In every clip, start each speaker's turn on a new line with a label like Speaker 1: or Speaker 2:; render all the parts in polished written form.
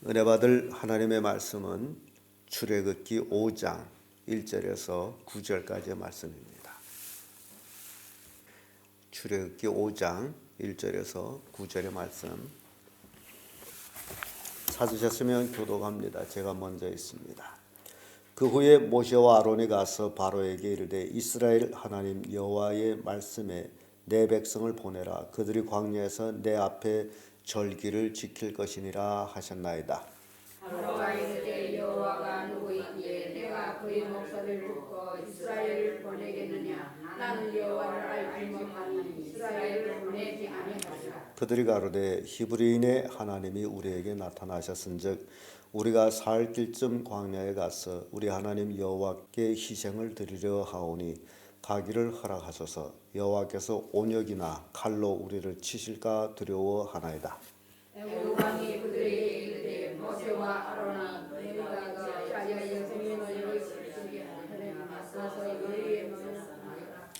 Speaker 1: 은혜 받을 하나님의 말씀은 출애굽기 5장 1절에서 9절까지의 말씀입니다. 출애굽기 5장 1절에서 9절의 말씀 찾으셨으면 교독합니다. 제가 먼저 있습니다. 그 후에 모세와 아론이 가서 바로에게 이르되 이스라엘 하나님 여호와의 말씀에 내 백성을 보내라. 그들이 광야에서 내 앞에 절기를 지킬 것이니라 하셨나이다.
Speaker 2: 바로가 이르되 여호와가 누구이기에 내가 그의 목소리를 듣고 이스라엘을 보내겠느냐. 나는 여호와를 알지 못하니 이스라엘을 보내지 아니하리라.
Speaker 1: 그들이 가로되 히브리인의 하나님이 우리에게 나타나셨은즉 우리가 살 길쯤 광야에 가서 우리 하나님 여호와께 희생을 드리려 하오니 가기를 허락하소서. 여호와께서 온역이나 칼로 우리를 치실까 두려워하나이다.
Speaker 2: 애굽 왕이 그들에게 이르되 모세와 아론아 너희가 자기의 생명을 지키게 하려면 맞서서 너희의 몸을 하라.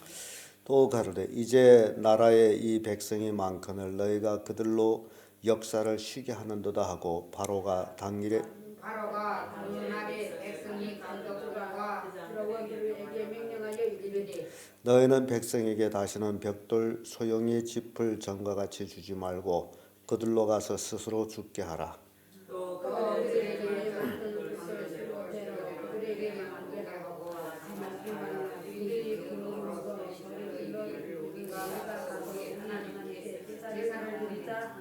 Speaker 1: 또 가로되 이제 나라에 이 백성이 많거늘 너희가 그들로 역사를 쉬게 하는도다 하고 바로가 당일에
Speaker 2: 당일날에 백성이 감독들과 들어오기를 명령하여 이르되
Speaker 1: 너희는 백성에게 다시는 벽돌 소용의 짚을 전과 같이 주지 말고 그들로 가서 스스로 죽게 하라.
Speaker 2: 또 그들에게 만든 것을 새로 그들에게 만들게 하고 하나님은 이들이 그 몸으로 저희를 우리가 가서 하나님께 제사를 드리자.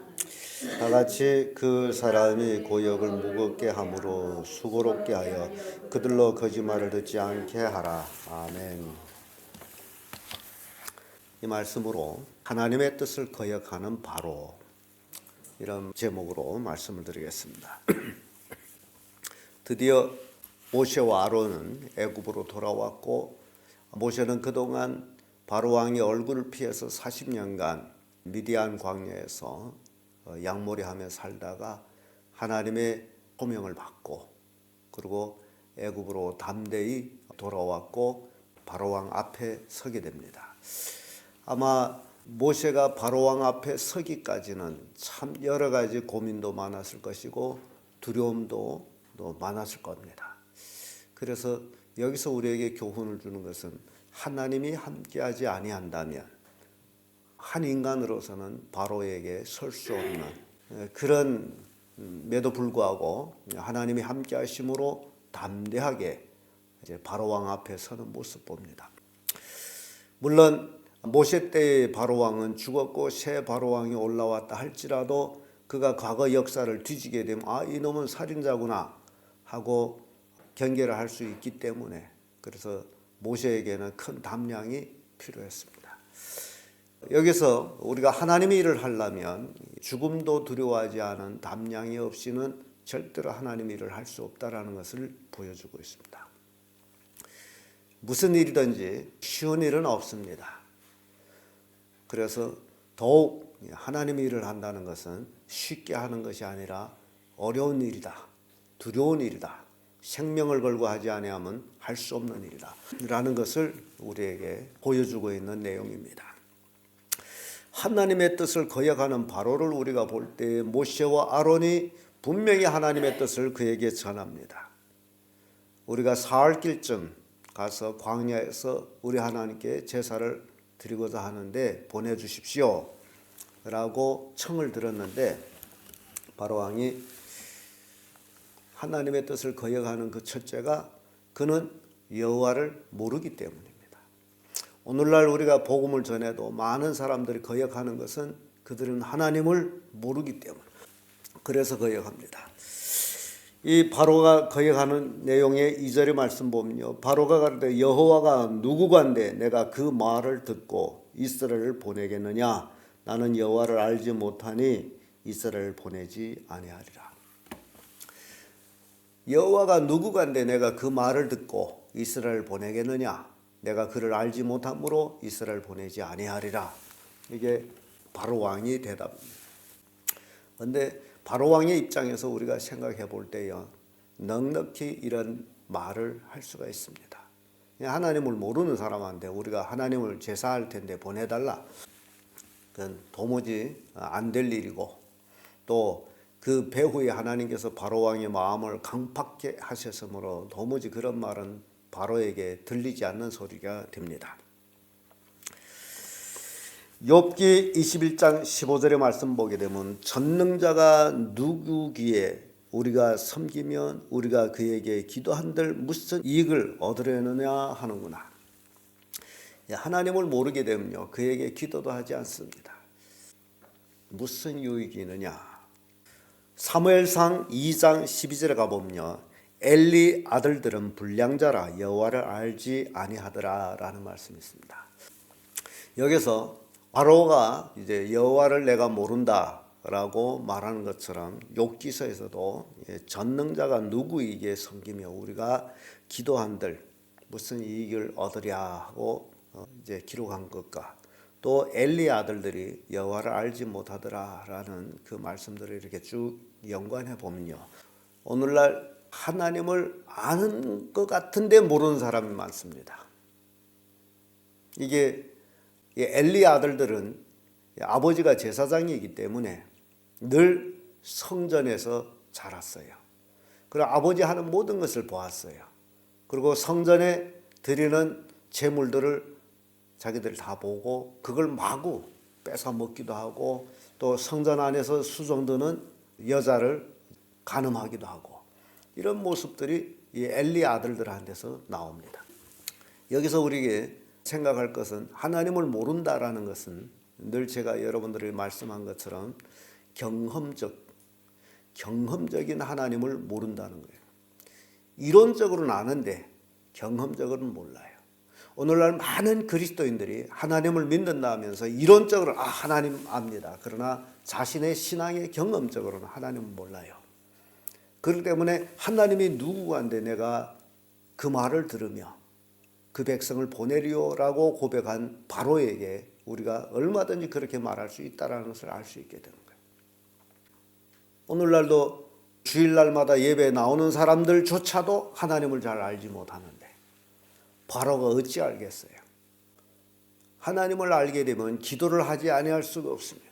Speaker 1: 다 같이 그 사람이 고역을 무겁게 함으로 수고롭게 하여 그들로 거짓말을 듣지 않게 하라. 아멘. 이 말씀으로 하나님의 뜻을 거역하는 바로 이런 제목으로 말씀을 드리겠습니다. 드디어 모세와 아론은 애굽으로 돌아왔고 모세는 그동안 바로 왕의 얼굴을 피해서 40년간 미디안 광야에서 양몰이하며 살다가 하나님의 호명을 받고 그리고 애굽으로 담대히 돌아왔고 바로 왕 앞에 서게 됩니다. 아마 모세가 바로 왕 앞에 서기까지는 참 여러 가지 고민도 많았을 것이고 두려움도 많았을 겁니다. 그래서 여기서 우리에게 교훈을 주는 것은 하나님이 함께하지 아니한다면 한 인간으로서는 바로에게 설 수 없는 그런 에도 불구하고 하나님이 함께하심으로 담대하게 이제 바로 왕 앞에 서는 모습 봅니다. 물론 모세 때의 바로 왕은 죽었고 새 바로 왕이 올라왔다 할지라도 그가 과거 역사를 뒤지게 되면 이놈은 살인자구나 하고 경계를 할 수 있기 때문에 그래서 모세에게는 큰 담량이 필요했습니다. 여기서 우리가 하나님의 일을 하려면 죽음도 두려워하지 않은 담량이 없이는 절대로 하나님의 일을 할 수 없다라는 것을 보여주고 있습니다. 무슨 일이든지 쉬운 일은 없습니다. 그래서 더욱 하나님의 일을 한다는 것은 쉽게 하는 것이 아니라 어려운 일이다. 두려운 일이다. 생명을 걸고 하지 아니하면 할 수 없는 일이다. 라는 것을 우리에게 보여주고 있는 내용입니다. 하나님의 뜻을 거역하는 바로를 우리가 볼 때 모세와 아론이 분명히 하나님의 뜻을 그에게 전합니다. 우리가 사흘 길쯤 가서 광야에서 우리 하나님께 제사를 드리고자 하는데 보내주십시오 라고 청을 들었는데 바로 왕이 하나님의 뜻을 거역하는 그 첫째가 그는 여호와를 모르기 때문입니다. 오늘날 우리가 복음을 전해도 많은 사람들이 거역하는 것은 그들은 하나님을 모르기 때문에 그래서 거역합니다. 이 바로가 거역하는 내용의 2절의 말씀 보면요. 바로가 가로되 여호와가 누구간데 내가 그 말을 듣고 이스라엘을 보내겠느냐. 나는 여호와를 알지 못하니 이스라엘을 보내지 아니하리라. 여호와가 누구간데 내가 그 말을 듣고 이스라엘을 보내겠느냐. 내가 그를 알지 못함으로 이스라엘을 보내지 아니하리라. 이게 바로 왕이 대답입니다. 그런데 바로 왕의 입장에서 우리가 생각해 볼 때요, 넉넉히 이런 말을 할 수가 있습니다. 하나님을 모르는 사람한테 우리가 하나님을 제사할 텐데 보내달라. 그건 도무지 안 될 일이고 또 그 배후에 하나님께서 바로 왕의 마음을 강팍게 하셨으므로 도무지 그런 말은 바로에게 들리지 않는 소리가 됩니다. 욥기 21장 15절의 말씀 보게 되면 전능자가 누구기에 우리가 섬기면 우리가 그에게 기도한들 무슨 이익을 얻으려느냐 하는구나. 하나님을 모르게 되면요, 그에게 기도도 하지 않습니다. 무슨 유익이 있느냐. 사무엘상 2장 12절에 가보면요, 엘리 아들들은 불량자라 여호와를 알지 아니하더라 라는 말씀이 있습니다. 여기서 바로가 이제 여호와를 내가 모른다라고 말하는 것처럼 욥기서에서도 전능자가 누구에게 섬기며 우리가 기도한들 무슨 이익을 얻으랴 하고 이제 기록한 것과 또 엘리 아들들이 여호와를 알지 못하더라라는 그 말씀들을 이렇게 쭉 연관해 보면요, 오늘날 하나님을 아는 것 같은데 모르는 사람이 많습니다. 이게 엘리 아들들은 아버지가 제사장이기 때문에 늘 성전에서 자랐어요. 그리고 아버지 하는 모든 것을 보았어요. 그리고 성전에 드리는 제물들을 자기들 다 보고 그걸 마구 뺏어 먹기도 하고 또 성전 안에서 수종드는 여자를 간음하기도 하고 이런 모습들이 이 엘리 아들들한테서 나옵니다. 여기서 우리에게 생각할 것은 하나님을 모른다라는 것은 늘 제가 여러분들이 말씀한 것처럼 경험적인 하나님을 모른다는 거예요. 이론적으로는 아는데 경험적으로는 몰라요. 오늘날 많은 그리스도인들이 하나님을 믿는다 하면서 이론적으로 하나님 압니다. 그러나 자신의 신앙의 경험적으로는 하나님을 몰라요. 그렇기 때문에 하나님이 누구한테 내가 그 말을 들으며 그 백성을 보내리오라고 고백한 바로에게 우리가 얼마든지 그렇게 말할 수 있다는 것을 알 수 있게 되는 거예요. 오늘날도 주일날마다 예배에 나오는 사람들조차도 하나님을 잘 알지 못하는데 바로가 어찌 알겠어요? 하나님을 알게 되면 기도를 하지 아니할 수가 없습니다.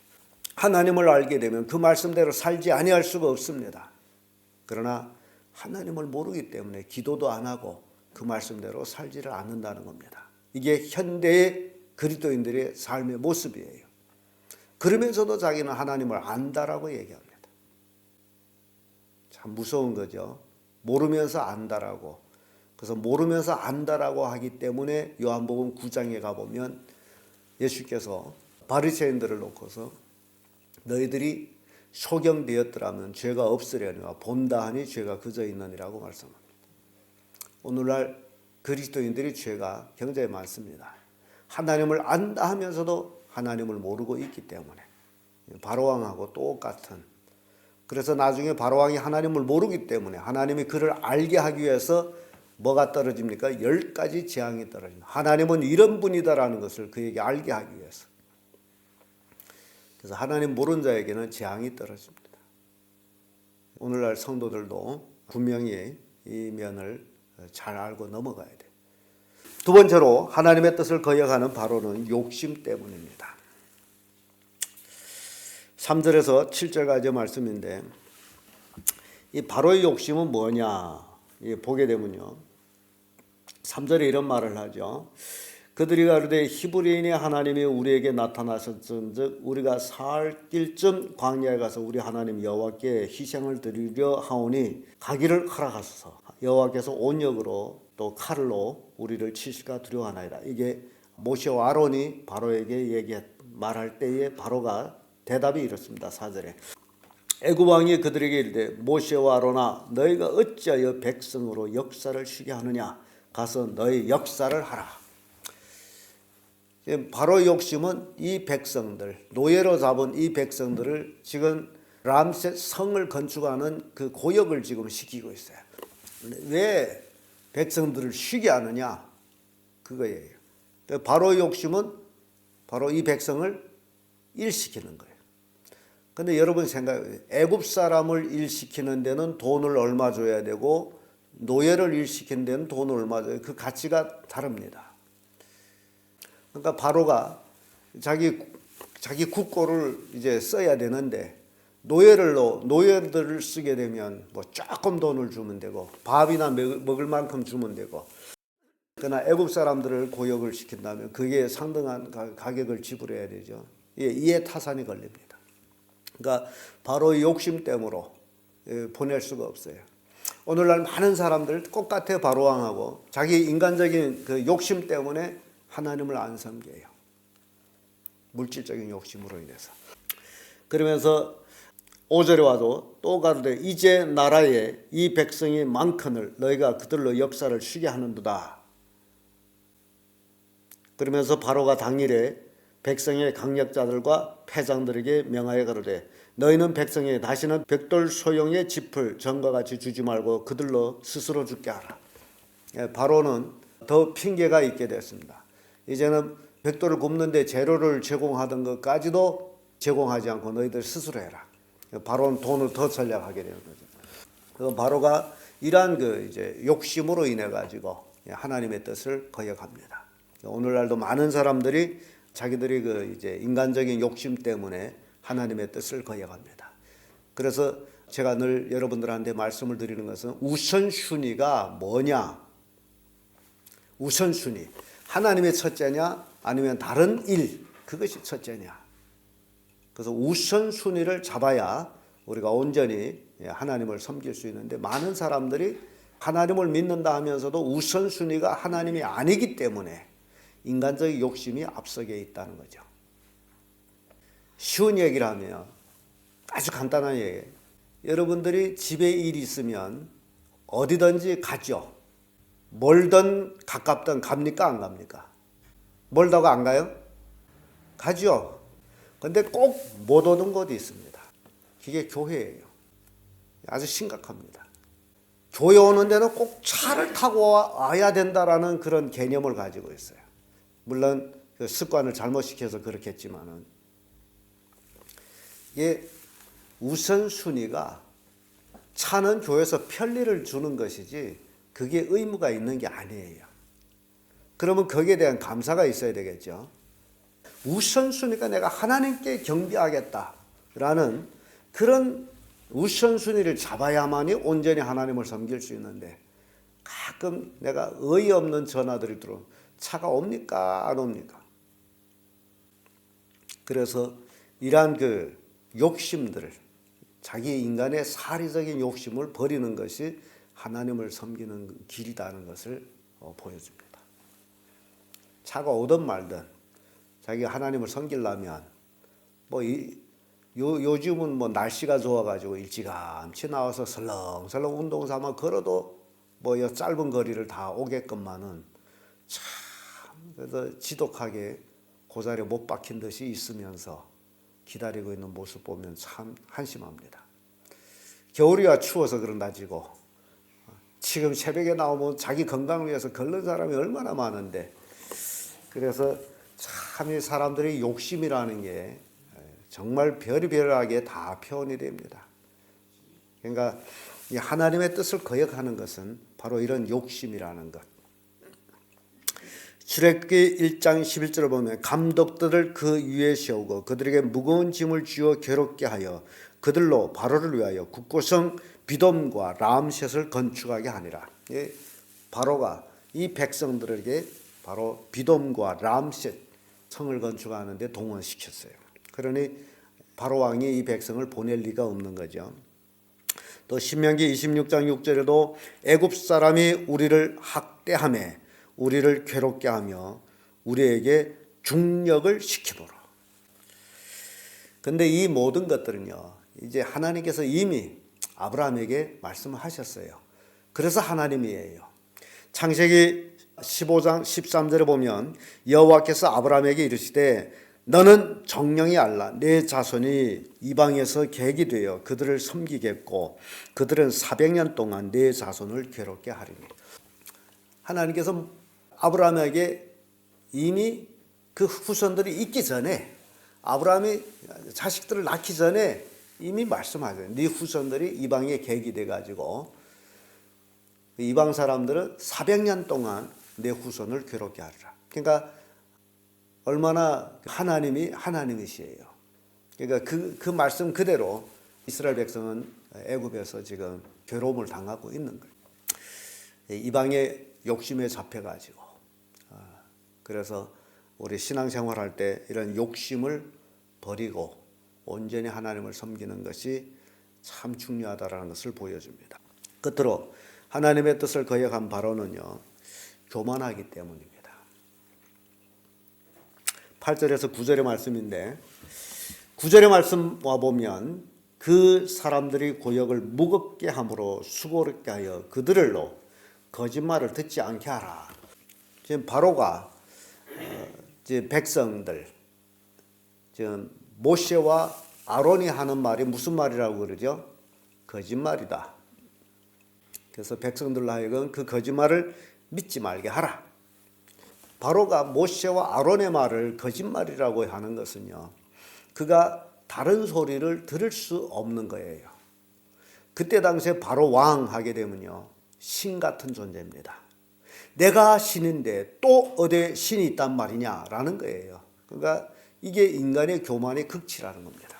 Speaker 1: 하나님을 알게 되면 그 말씀대로 살지 아니할 수가 없습니다. 그러나 하나님을 모르기 때문에 기도도 안 하고 그 말씀대로 살지를 않는다는 겁니다. 이게 현대의 그리스도인들의 삶의 모습이에요. 그러면서도 자기는 하나님을 안다라고 얘기합니다. 참 무서운 거죠. 모르면서 안다라고. 그래서 모르면서 안다라고 하기 때문에 요한복음 9장에 가보면 예수께서 바리새인들을 놓고서 너희들이 소경되었더라면 죄가 없으려니와 본다 하니 죄가 그저 있느니라고 말씀합니다. 오늘날 그리스도인들이 죄가 굉장히 많습니다. 하나님을 안다 하면서도 하나님을 모르고 있기 때문에 바로왕하고 똑같은. 그래서 나중에 바로왕이 하나님을 모르기 때문에 하나님이 그를 알게 하기 위해서 뭐가 떨어집니까? 10가지 재앙이 떨어집니다. 하나님은 이런 분이다라는 것을 그에게 알게 하기 위해서. 그래서 하나님 모르는 자에게는 재앙이 떨어집니다. 오늘날 성도들도 분명히 이 면을 잘 알고 넘어가야 돼요. 두 번째로 하나님의 뜻을 거역하는 바로는 욕심 때문입니다. 3절에서 7절까지 말씀인데 이 바로의 욕심은 뭐냐 보게 되면요, 3절에 이런 말을 하죠. 그들이 가로되 히브리인의 하나님이 우리에게 나타나셨은즉 우리가 살 길쯤 광야에 가서 우리 하나님 여호와께 희생을 드리려 하오니 가기를 허락하소서. 여호와께서 온역으로 또 칼로 우리를 치실까 두려워하나이다. 이게 모세와 아론이 바로에게 말할 때에 바로가 대답이 이렇습니다. 4절에 애굽 왕이 그들에게 이르되 모세와 아론아 너희가 어찌하여 백성으로 역사를 쉬게 하느냐. 가서 너희 역사를 하라. 바로의 욕심은 이 백성들, 노예로 잡은 이 백성들을 지금 람셋 성을 건축하는 그 고역을 지금 시키고 있어요. 왜 백성들을 쉬게 하느냐? 그거예요. 바로의 욕심은 바로 이 백성을 일시키는 거예요. 근데 여러분 생각해요. 애굽 사람을 일시키는 데는 돈을 얼마 줘야 되고 노예를 일시키는 데는 돈을 얼마 줘야 돼요. 그 가치가 다릅니다. 그러니까 바로가 자기 국고를 이제 써야 되는데 노예들을 쓰게 되면 뭐 조금 돈을 주면 되고 밥이나 먹을 만큼 주면 되고, 그러나 애굽 사람들을 고역을 시킨다면 그게 상당한 가격을 지불해야 되죠. 이에 타산이 걸립니다. 그러니까 바로 욕심 때문에 보낼 수가 없어요. 오늘날 많은 사람들 똑같아요. 바로왕하고 자기 인간적인 그 욕심 때문에 하나님을 안 섬겨요. 물질적인 욕심으로 인해서. 그러면서 5절에 와도 또 가로되 이제 나라에 이 백성이 많거늘 너희가 그들로 역사를 쉬게 하는도다. 그러면서 바로가 당일에 백성의 강력자들과 패장들에게 명하여 가로되 너희는 백성에 다시는 벽돌 소용의 짚을 전과 같이 주지 말고 그들로 스스로 죽게 하라. 바로는 더 핑계가 있게 됐습니다. 이제는 벽돌을 굽는데 재료를 제공하던 것까지도 제공하지 않고 너희들 스스로 해라. 바로는 돈을 더 전략하게 되는 거죠. 바로가 이러한 이제 욕심으로 인해 가지고 하나님의 뜻을 거역합니다. 오늘날도 많은 사람들이 자기들이 이제 인간적인 욕심 때문에 하나님의 뜻을 거역합니다. 그래서 제가 늘 여러분들한테 말씀을 드리는 것은 우선순위가 뭐냐? 우선순위. 하나님의 첫째냐? 아니면 다른 일, 그것이 첫째냐? 그래서 우선순위를 잡아야 우리가 온전히 하나님을 섬길 수 있는데, 많은 사람들이 하나님을 믿는다 하면서도 우선순위가 하나님이 아니기 때문에 인간적인 욕심이 앞서게 있다는 거죠. 쉬운 얘기를 하면 아주 간단한 얘기예요. 여러분들이 집에 일이 있으면 어디든지 가죠. 멀든 가깝든 갑니까 안 갑니까? 멀다고 안 가요? 가죠. 근데 꼭 못 오는 곳이 있습니다. 그게 교회예요. 아주 심각합니다. 교회 오는 데는 꼭 차를 타고 와야 된다라는 그런 개념을 가지고 있어요. 물론 그 습관을 잘못시켜서 그렇겠지만은, 이게 우선순위가 차는 교회에서 편리를 주는 것이지 그게 의무가 있는 게 아니에요. 그러면 거기에 대한 감사가 있어야 되겠죠. 우선순위가 내가 하나님께 경배하겠다라는 그런 우선순위를 잡아야만이 온전히 하나님을 섬길 수 있는데, 가끔 내가 어이없는 전화들이 들어오면 차가 옵니까 안 옵니까? 그래서 이러한 욕심들을, 자기 인간의 사리적인 욕심을 버리는 것이 하나님을 섬기는 길이라는 것을 보여줍니다. 차가 오든 말든 자기가 하나님을 섬기려면 요즘은 날씨가 좋아가지고 일찌감치 나와서 설렁설렁 운동 삼아 걸어도 짧은 거리를 다 오게끔만은 참, 그래서 지독하게 고자리에 못 박힌 듯이 있으면서 기다리고 있는 모습 보면 참 한심합니다. 겨울이야 추워서 그런다지고 지금 새벽에 나오면 자기 건강을 위해서 걷는 사람이 얼마나 많은데, 그래서 참 이 사람들의 욕심이라는 게 정말 별의별하게 다 표현이 됩니다. 그러니까 이 하나님의 뜻을 거역하는 것은 바로 이런 욕심이라는 것. 출애굽기 1장 11절을 보면 감독들을 그 위에 세우고 그들에게 무거운 짐을 쥐어 괴롭게 하여 그들로 바로를 위하여 국고성 비돔과 람셋을 건축하게 하니라. 바로가 이 백성들에게 바로 비돔과 람셋 성을 건축하는데 동원시켰어요. 그러니 바로 왕이 이 백성을 보낼 리가 없는 거죠. 또 신명기 26장 6절에도 애굽 사람이 우리를 학대하며 우리를 괴롭게 하며 우리에게 중력을 시키도록. 근데 이 모든 것들은요, 이제 하나님께서 이미 아브라함에게 말씀하셨어요. 그래서 하나님이에요. 창세기 15장 13절에 보면 여호와께서 아브라함에게 이르시되 너는 정령이 알라. 내 자손이 이방에서 객이 되어 그들을 섬기겠고 그들은 400년 동안 내 자손을 괴롭게 하리니. 하나님께서 아브라함에게 이미 그 후손들이 있기 전에, 아브라함이 자식들을 낳기 전에 이미 말씀하세요. 네 후손들이 이방에 객이 돼가지고 이방 사람들은 400년 동안 내 후손을 괴롭게 하리라. 그러니까 얼마나 하나님이 하나님이시에요. 그러니까 그 말씀 그대로 이스라엘 백성은 애굽에서 지금 괴로움을 당하고 있는 거예요. 이방의 욕심에 잡혀가지고. 그래서 우리 신앙생활할 때 이런 욕심을 버리고 온전히 하나님을 섬기는 것이 참 중요하다라는 것을 보여줍니다. 끝으로 하나님의 뜻을 거역한 바로는요, 교만하기 때문입니다. 8절에서 9절의 말씀인데 9절의 말씀 와보면 그 사람들이 고역을 무겁게 함으로 수고롭게 하여 그들로 거짓말을 듣지 않게 하라. 지금 바로가 지금 백성들, 지금 모세와 아론이 하는 말이 무슨 말이라고 그러죠? 거짓말이다. 그래서 백성들로 하여금 그 거짓말을 믿지 말게 하라. 바로가 모세와 아론의 말을 거짓말이라고 하는 것은요, 그가 다른 소리를 들을 수 없는 거예요. 그때 당시에 바로 왕 하게 되면요, 신 같은 존재입니다. 내가 신인데 또 어디 신이 있단 말이냐라는 거예요. 그러니까 이게 인간의 교만의 극치라는 겁니다.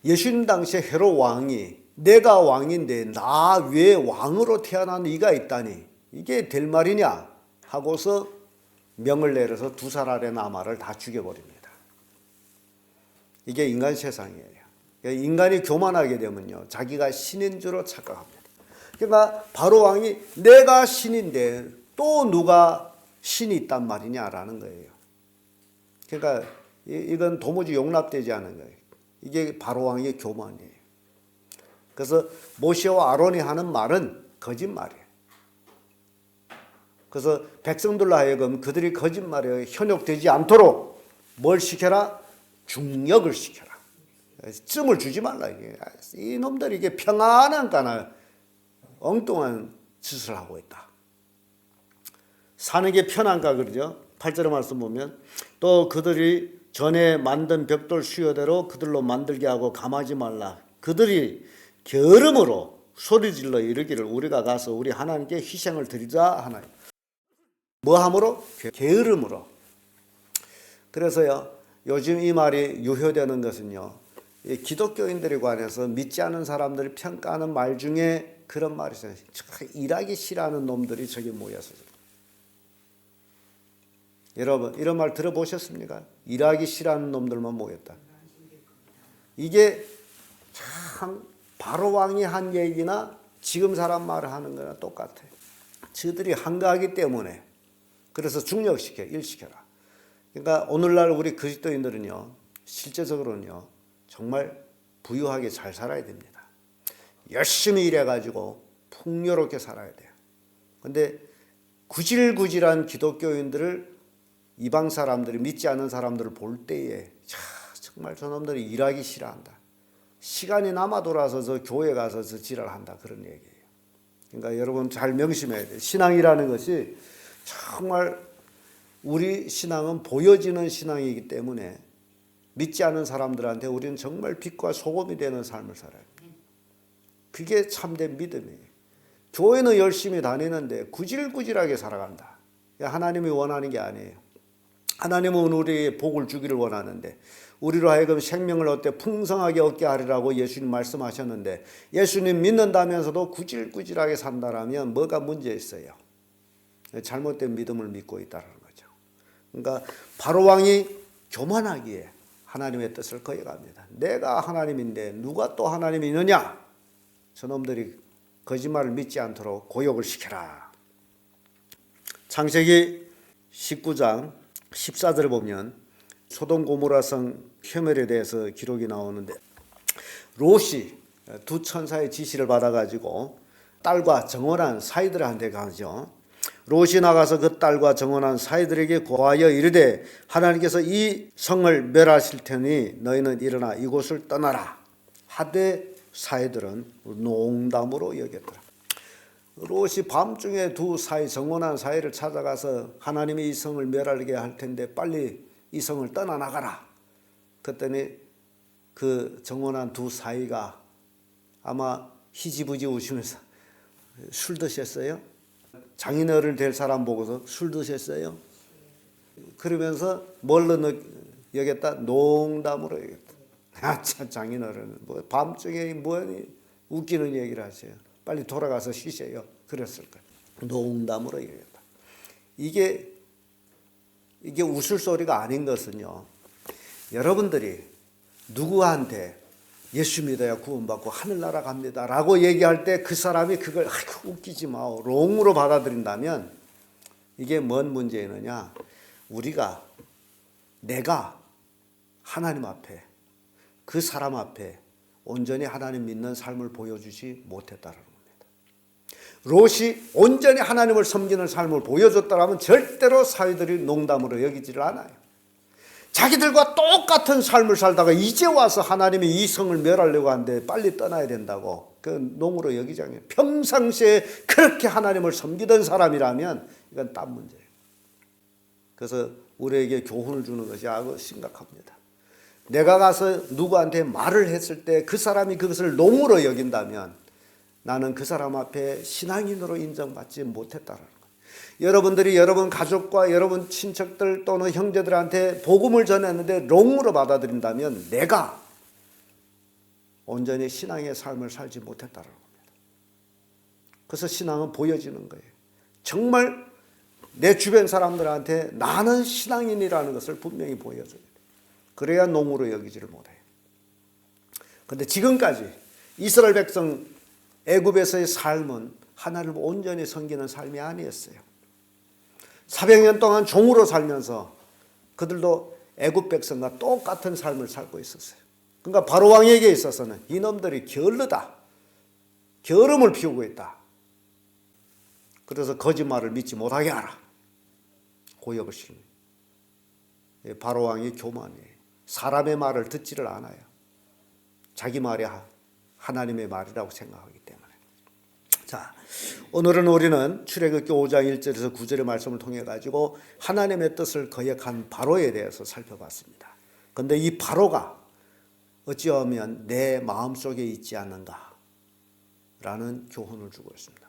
Speaker 1: 예수님 당시에 헤롯 왕이 내가 왕인데 나 왜 왕으로 태어난 이가 있다니 이게 될 말이냐 하고서 명을 내려서 2살 나마를 다 죽여버립니다. 이게 인간 세상이에요. 인간이 교만하게 되면요, 자기가 신인 줄로 착각합니다. 그러니까 바로 왕이 내가 신인데 또 누가 신이 있단 말이냐라는 거예요. 그러니까 이건 도무지 용납되지 않은 거예요. 이게 바로 왕의 교만이에요. 그래서 모세와 아론이 하는 말은 거짓말이에요. 그래서 백성들로 하여금 그들이 거짓말에 현혹되지 않도록 뭘 시켜라? 중력을 시켜라. 쯤을 주지 말라. 이 놈들이 이게 평안한 까나 엉뚱한 짓을 하고 있다. 사는 게 편한가 그러죠. 8절의 말씀 보면 또 그들이 전에 만든 벽돌 수요대로 그들로 만들게 하고 감하지 말라. 그들이 게으름으로 소리질러 이르기를 우리가 가서 우리 하나님께 희생을 드리자 하나요. 뭐 함으로? 게으름으로. 그래서요, 요즘 이 말이 유효되는 것은요, 기독교인들에 관해서 믿지 않은 사람들이 평가하는 말 중에 그런 말이 있어요. 일하기 싫어하는 놈들이 저기 모여서. 여러분 이런 말 들어보셨습니까? 일하기 싫어하는 놈들만 모였다. 이게 참 바로 왕이 한 얘기나 지금 사람 말을 하는 거나 똑같아요. 저들이 한가하기 때문에 그래서 중력시켜 일시켜라. 그러니까 오늘날 우리 그리스도인들은요, 실제적으로는요, 정말 부유하게 잘 살아야 됩니다. 열심히 일해가지고 풍요롭게 살아야 돼요. 근데 구질구질한 기독교인들을 이방 사람들이 믿지 않는 사람들을 볼 때에 정말 저놈들이 일하기 싫어한다. 시간이 남아 돌아서 저 교회 가서 저 지랄한다. 그런 얘기예요. 그러니까 여러분 잘 명심해야 돼요. 신앙이라는 것이 정말 우리 신앙은 보여지는 신앙이기 때문에 믿지 않는 사람들한테 우리는 정말 빛과 소금이 되는 삶을 살아요. 그게 참된 믿음이에요. 교회는 열심히 다니는데 구질구질하게 살아간다. 하나님이 원하는 게 아니에요. 하나님은 우리에게 복을 주기를 원하는데 우리로 하여금 생명을 얻되 풍성하게 얻게 하리라고 예수님 말씀하셨는데 예수님 믿는다면서도 구질구질하게 산다라면 뭐가 문제 있어요? 잘못된 믿음을 믿고 있다는 거죠. 그러니까 바로 왕이 교만하기에 하나님의 뜻을 거역합니다. 내가 하나님인데 누가 또 하나님이 있느냐? 저놈들이 거짓말을 믿지 않도록 고역을 시켜라. 창세기 19장 14절에 보면 소돔 고모라성 혐오에 대해서 기록이 나오는데 롯이 두 천사의 지시를 받아가지고 딸과 정혼한 사이들한테 가죠. 롯이 나가서 그 딸과 정혼한 사이들에게 고하여 이르되 하나님께서 이 성을 멸하실 테니 너희는 일어나 이곳을 떠나라 하되 사이들은 농담으로 여겼더라. 롯이 밤중에 두 사이 정혼한 사이를 찾아가서 하나님이 이 성을 멸하게 할 텐데 빨리 이 성을 떠나나가라. 그랬더니 그 정혼한 두 사이가 아마 희지부지 웃으면서 술 드셨어요? 장인어른 될 사람 보고서 술 드셨어요? 그러면서 뭘로 여겼다? 농담으로 여겼다. 참 장인어른은 뭐 밤중에 뭐니 웃기는 얘기를 하세요. 빨리 돌아가서 쉬세요. 그랬을 거예요. 농담으로 얘기했다. 이게 웃을 소리가 아닌 것은요. 여러분들이 누구한테 예수 믿어야 구원받고 하늘나라 갑니다 라고 얘기할 때 그 사람이 그걸 아이고 웃기지 마 롱으로 받아들인다면 이게 뭔 문제느냐. 내가 하나님 앞에 그 사람 앞에 온전히 하나님 믿는 삶을 보여주지 못했다는 겁니다. 롯이 온전히 하나님을 섬기는 삶을 보여줬다면 절대로 사위들이 농담으로 여기지를 않아요. 자기들과 똑같은 삶을 살다가 이제 와서 하나님이 이 성을 멸하려고 하는데 빨리 떠나야 된다고 그 농으로 여기지 않아요. 평상시에 그렇게 하나님을 섬기던 사람이라면 이건 딴 문제예요. 그래서 우리에게 교훈을 주는 것이 아주 심각합니다. 내가 가서 누구한테 말을 했을 때 그 사람이 그것을 농으로 여긴다면 나는 그 사람 앞에 신앙인으로 인정받지 못했다는 거예요. 여러분들이 여러분 가족과 여러분 친척들 또는 형제들한테 복음을 전했는데 롱으로 받아들인다면 내가 온전히 신앙의 삶을 살지 못했다는 겁니다. 그래서 신앙은 보여지는 거예요. 정말 내 주변 사람들한테 나는 신앙인이라는 것을 분명히 보여줘야 돼요. 그래야 농으로 여기지를 못해요. 그런데 지금까지 이스라엘 백성 애굽에서의 삶은 하나님을 온전히 섬기는 삶이 아니었어요. 400년 동안 종으로 살면서 그들도 애굽 백성과 똑같은 삶을 살고 있었어요. 그러니까 바로 왕에게 있어서는 이놈들이 게을르다. 게으름을 피우고 있다. 그래서 거짓말을 믿지 못하게 하라. 고역을 시킵니다. 바로 왕이 교만이에요. 사람의 말을 듣지를 않아요. 자기 말이 하나님의 말이라고 생각하기 때문에. 자, 오늘은 우리는 출애굽기 5장 1절에서 9절의 말씀을 통해 가지고 하나님의 뜻을 거역한 바로에 대해서 살펴봤습니다. 그런데 이 바로가 어찌하면 내 마음속에 있지 않는가 라는 교훈을 주고 있습니다.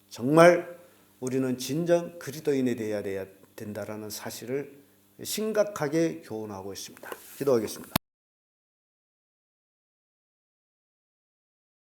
Speaker 1: 정말 우리는 진정 그리스도인이 되어야 된다라는 사실을 심각하게 교훈하고 있습니다. 기도하겠습니다.